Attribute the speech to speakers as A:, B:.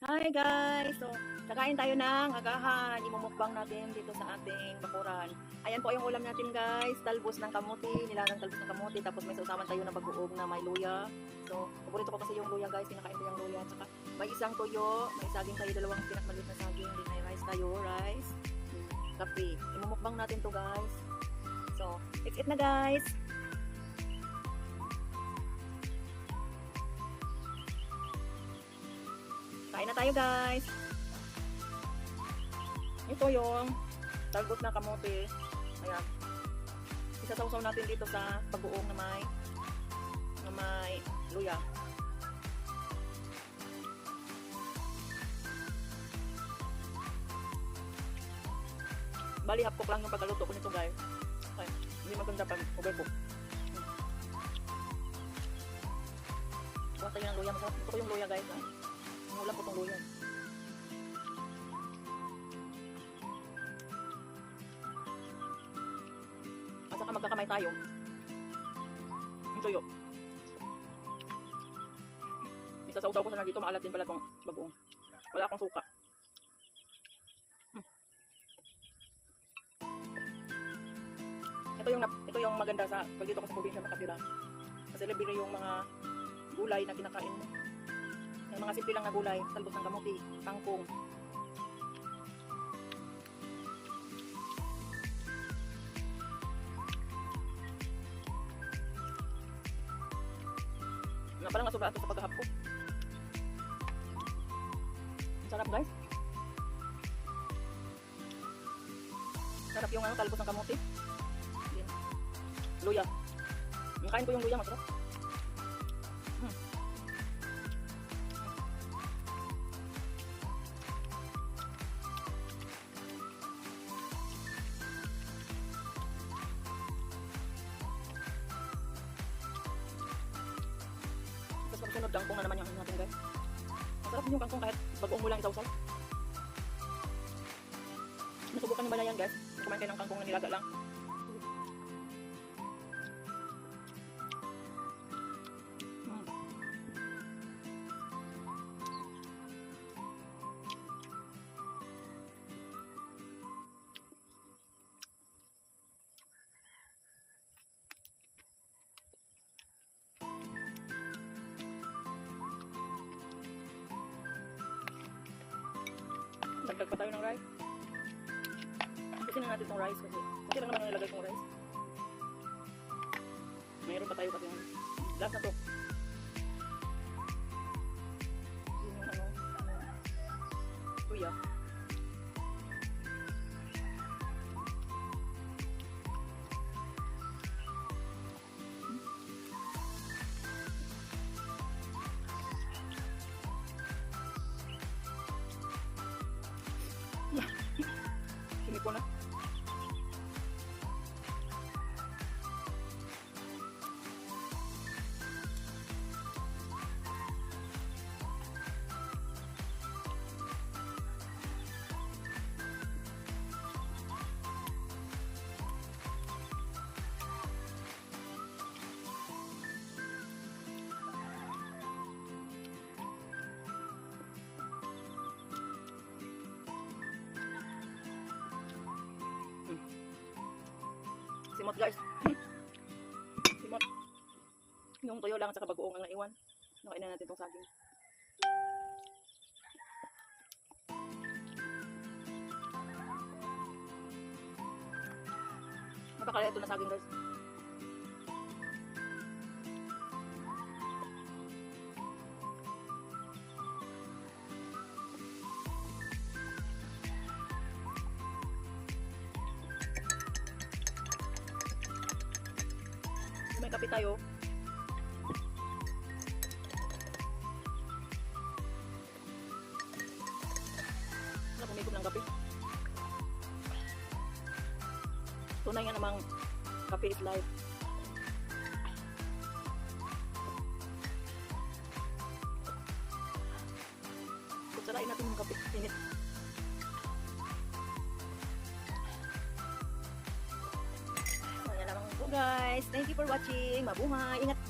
A: Hi guys! So, kakain tayo ng agahan. Imumukbang natin dito sa ating bakuran. Ayan po yung ulam natin guys. Talbos ng kamuti, nilagang talbos ng kamuti. Tapos may sausawan tayo na bagoong na may luya. So, paborito ko kasi yung luya guys. Kinakain ko yung luya. Tsaka may isang tuyo. May saging tayo, dalawang pinakmaliit na saging. Then may rice tayo, rice. Kape. Imumukbang natin to guys. So, let's eat na guys! Kain na tayo guys. Ito yung talbos na kamote. Ayan. Isasawsaw natin dito sa bagoong na may luya. Bali half cook lang yung pagkaluto ko nito guys. Ay, hindi maganda pag overcook. Kuha tayo ng luya. Ito ko yung luya guys. Ulam ko itong luya. At saka magkakamay tayo. Yung tuyo. Isasawsaw ko sana dito. Maalat din pala itong bagoong. Wala akong suka. Ito yung maganda sa pag dito ko sa probinsya makatira. Kasi libre yung mga gulay na kinakain mo. Yung mga simple lang na gulay, talbos ng kamuti, kangkong. Nga palang nasobra ito sa paghahap ko. Ang sarap guys. Sarap yung talbos ng kamuti. Yan. Luya. Yung kain ko yung luya, masarap. Tapos sunod kangkong na naman yung natin guys. Masarap din yung kangkong kahit bagoong mo lang isawsaw. Nasubukan nyo ba na yan guys? Kumain kayo ng kangkong na nilaga lang. Dagdag pa tayo ng rice. Kasi na natin itong rice kasi lang naman yung nilagay kong rice. Mayroon pa tayo kasi yung last na to. Yun yung tuya. Sini ko na. Simot guys. Simot. Yung tuyo lang at saka bagoong ang naiwan. Nakain na natin itong saging. Napakala ito na saging guys. May kape tayo. Kumikot ng kape. Tunay nga namang kape is life. Kutsarain natin yung kape. Init. So, yan lang po guys. Thank you for watching. Mabuhay. Ingat.